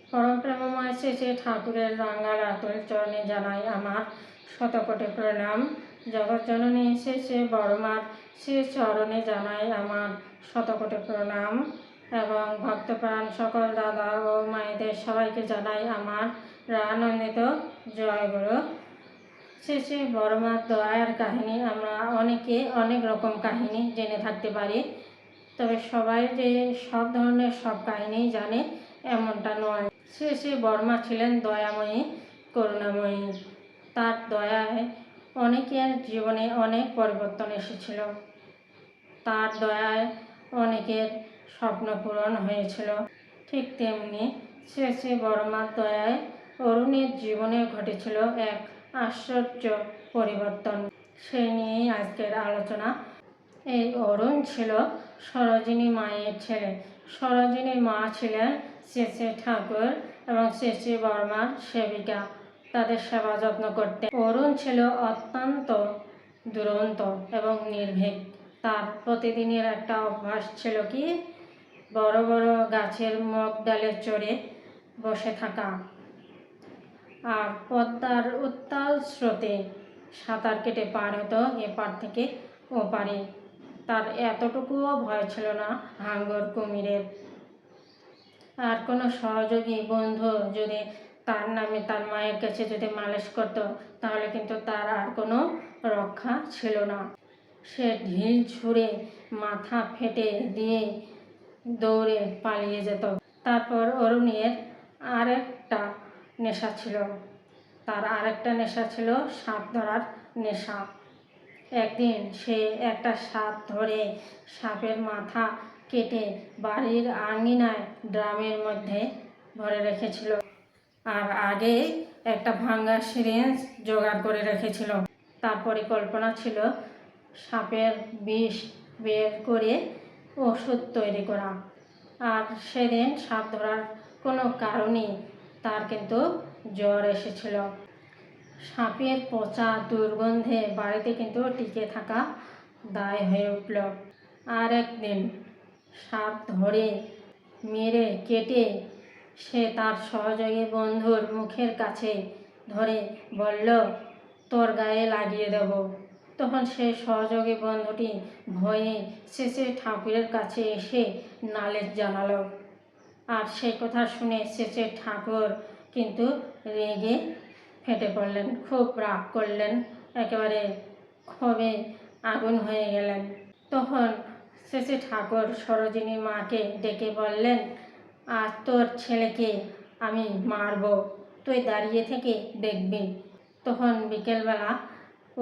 পরম প্রেমময় শ্রী শ্রী ঠাকুরের রাঙ্গার আতুল চরণে জানাই আমার শতকোটি প্রণাম। জগৎজননী শ্রী শ্রী বড়মার শ্রী চরণে জানাই আমার শতকোটি প্রণাম এবং ভক্তপ্রাণ সকল দাদা ও মায়েদের সবাইকে জানাই আমার রানন্দিত জয়গুরু। শ্রী শ্রী বড়মার দয়ার কাহিনী আমরা অনেকে অনেক রকম কাহিনী জেনে থাকতে পারি, তবে সবাই যে সব ধরনের সব কাহিনী জানে এমনটা নয়। শ্রী শ্রী বড়মা ছিলেন দয়াময়ী, করুণাময়ী। তার দয়ায় অনেকের জীবনে অনেক পরিবর্তন এসেছিল। তার দয়ায় অনেকের স্বপ্ন পূরণ হয়েছিল। ঠিক তেমনি শ্রী শ্রী বড়মার দয়ায় অরুণের জীবনে ঘটেছিল এক আশ্চর্য পরিবর্তন। সেই নিয়েই আজকের আলোচনা। এই অরুণ ছিল সরোজিনী মায়ের ছেলে। সরোজিনী মা ছিলেন শ্রী শ্রী ঠাকুর এবং শ্রী শ্রী বড়মার সেবিকা, তাদের সেবা যত্ন করতেন। অরুণ ছিল অত্যন্ত দুরন্ত এবং নির্ভীক। তার প্রতিদিনের একটা অভ্যাস ছিল কি, বড় বড় গাছের মগ ডালে চড়ে বসে থাকা আর পদ্মার উত্তাল স্রোতে সাঁতার কেটে পার হতো এপার থেকে ওপারে। তার এতটুকুও ভয় ছিল না হাঙ্গর কুমিরের। আর কোনো সহযোগী বন্ধু যদি তার নামে তার মায়ের কাছে যদি মালিশ করতো, তাহলে কিন্তু তার আর কোনো রক্ষা ছিল না। সে ঢিল ছুঁড়ে মাথা ফেটে দিয়ে দৌড়ে পালিয়ে যেত। তারপর অরুণের আরেকটা নেশা ছিল। তার আরেকটা নেশা ছিল সাপ ধরার নেশা। একদিন সে একটা সাপ ধরে সাপের মাথা কেটে বাড়ির আঙিনায় ড্রামের মধ্যে ভরে রেখেছিল। আর আগে একটা ভাঙা সিরিঞ্জ জোগাড় করে রেখেছিল। তার পরিকল্পনা ছিল সাপের বিষ বের করে ওষুধ তৈরি করা। আর সেদিন সাপ ধরার কোনো কারণেই তার কিন্তু জ্বর এসেছিল। সাপের পচা দুর্গন্ধে বাড়িতে কিন্তু টিকে থাকা দায় হয়ে উঠল। আর একদিন সাপ ধরে মেরে কেটে সে তার সহযোগী বন্ধুর মুখের কাছে ধরে বলল, তোর গায়ে লাগিয়ে দেব। তখন সেই সহযোগী বন্ধুটি ভয়ে শ্রী শ্রী ঠাকুরের কাছে এসে নালিশ জানালো। আর সেই কথা শুনে শ্রী শ্রী ঠাকুর কিন্তু রেগে ফেটে পড়লেন, খুব রাগ করলেন, একেবারে ক্ষোভে আগুন হয়ে গেলেন। তখন শ্রী শ্রী ঠাকুর সরোজিনী মাকে ডেকে বললেন, আজ তোর ছেলেকে আমি মারব, তুই দাঁড়িয়ে থেকে দেখবি। তখন বিকেলবেলা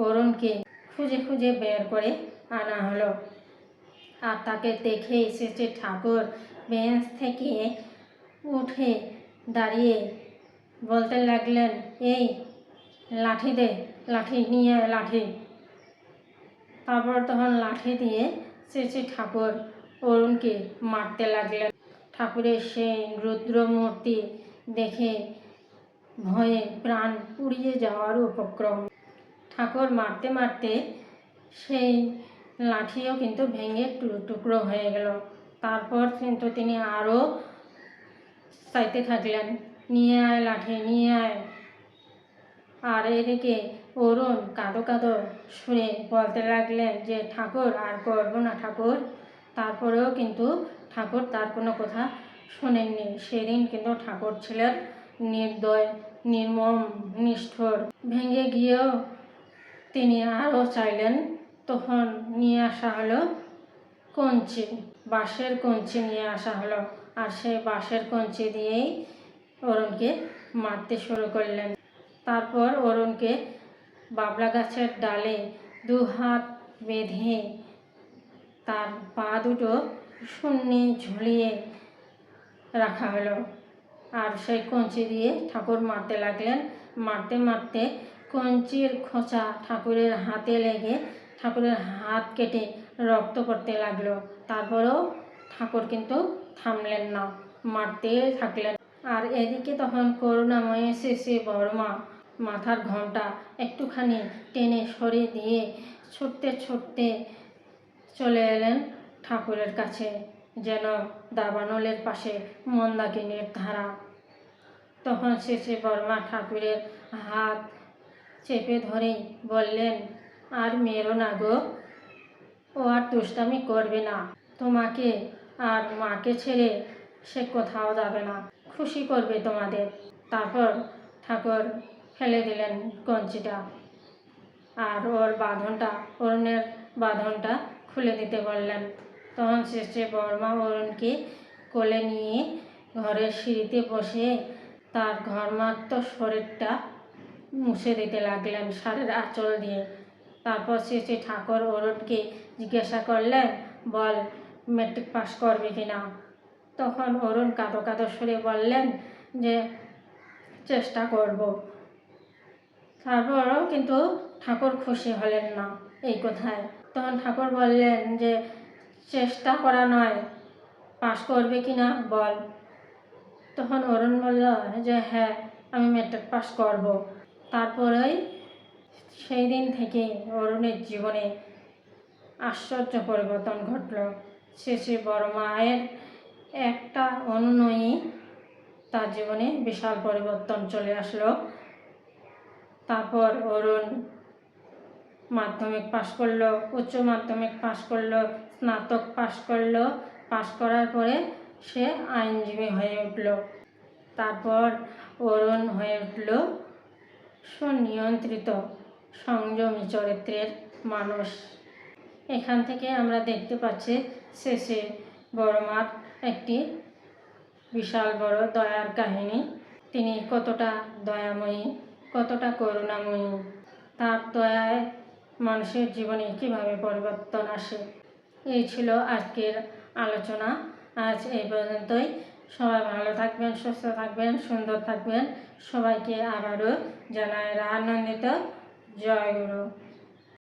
অরুণকে খুঁজে খুঁজে বের করে আনা হলো। আর তাকে দেখেই শ্রী শ্রী ঠাকুর বেঞ্চ থেকে উঠে দাঁড়িয়ে বলতে লাগলেন, এই লাঠি দে, লাঠি নিয়ে লাঠি। তারপর তখন লাঠি দিয়ে শ্রী শ্রী ঠাকুর অরুণকে মারতে লাগলেন। ঠাকুরের সেই রুদ্র মূর্তি দেখে ভয়ে প্রাণ পুড়িয়ে যাওয়ার উপক্রম। ঠাকুর মারতে মারতে সেই লাঠিও কিন্তু ভেঙে টুকরো হয়ে গেল। তারপর কিন্তু তিনি আরও চাইতে থাকলেন, নিয়ে আয় লাঠি, নিয়ে আয়। আর এদিকে অরুণ কাঁদো কাঁদো সুরে বলতে লাগলেন যে, ঠাকুর আর করবো না ঠাকুর। তারপরেও কিন্তু ঠাকুর তার কোনো কথা শোনেননি। সেদিন কিন্তু ঠাকুর ছিলেন নির্দয়, নির্মম, নিষ্ঠুর। ভেঙে গিয়েও তিনি আরও চাইলেন। তখন নিয়ে আসা হলো কঞ্চি, বাঁশের কঞ্চি নিয়ে আসা হলো। আর সেই বাঁশের কঞ্চি দিয়েই অরুণকে মারতে শুরু করলেন। তারপর অরুণকে বাবলা গাছের ডালে দু হাত বেঁধে তার পা দুটো শূন্যে ঝুলিয়ে রাখা হলো। আর সেই কঞ্চি দিয়ে ঠাকুর মারতে লাগলেন। মারতে মারতে কঞ্চির খোঁচা ঠাকুরের হাতে লেগে ঠাকুরের হাত কেটে রক্ত পড়তে লাগলো। তারপরেও ঠাকুর কিন্তু থামলেন না, মারতে থাকলেন। আর এদিকে তখন করুণাময়ী শ্রী শ্রী বড়মা মাথার ঘোমটা একটুখানি টেনে সরিয়ে দিয়ে ছুটতে ছুটতে চলে এলেন ঠাকুরের কাছে, যেন দাবানলের পাশে মন্দাকিনীর ধারা। তখন শেষে বড়মা ঠাকুরের হাত চেপে ধরেই বললেন, আর মেরো না গো, ও আর দুষ্টামি করবে না, তোমাকে আর মাকে ছেড়ে সে কোথাও যাবে না, খুশি করবে তোমাদের। তারপর ঠাকুর ফেলে দিলেন কঞ্চিটা আর অরুণের বাঁধনটা খুলে দিতে বললেন। তখন শেষে বড়মা অরুণকে কোলে নিয়ে ঘরের সিঁড়িতে বসে তার ঘর্মাক্ত শরীরটা মুছে দিতে লাগলেন শাড়ির আঁচল দিয়ে। তারপর শেষে ঠাকুর অরুণকে জিজ্ঞাসা করলেন, বল মেট্রিক পাস করবে কিনা। তখন অরুণ কাঁদো কাঁদো সুরে বললেন যে চেষ্টা করব। তারপরও কিন্তু ঠাকুর খুশি হলেন না এই কথায়। তখন ঠাকুর বললেন যে চেষ্টা করা নয়, পাস করবে কিনা বল। তখন অরুণ বলল যে হ্যাঁ, আমি মেট্রিক পাস করব। তারপরেই সেই দিন থেকে অরুণের জীবনে আশ্চর্য পরিবর্তন ঘটল। শেষে বড় মায়ের একটা অনুনয়ই তার জীবনে বিশাল পরিবর্তন চলে আসলো। তারপর অরুণ মাধ্যমিক পাশ করলো, উচ্চ মাধ্যমিক পাশ করলো, স্নাতক পাশ করলো। পাশ করার পরে সে আইনজীবী হয়ে উঠল। তারপর অরুণ হয়ে উঠল সুনিয়ন্ত্রিত সংযমী চরিত্রের মানুষ। এখান থেকে আমরা দেখতে পাচ্ছি শেষে বড়মার একটি বিশাল বড় দয়ার কাহিনী। তিনি কতটা দয়াময়ী, কতটা করুণাময়ী, তার দয়ায় মানুষের জীবনে কীভাবে পরিবর্তন আসে। এই ছিল আজকের আলোচনা। আজ এই পর্যন্তই। সবাই ভালো থাকবেন, সুস্থ থাকবেন, সুন্দর থাকবেন। সবাইকে আবারও জানাই রাধানন্দিত জয় গুরু।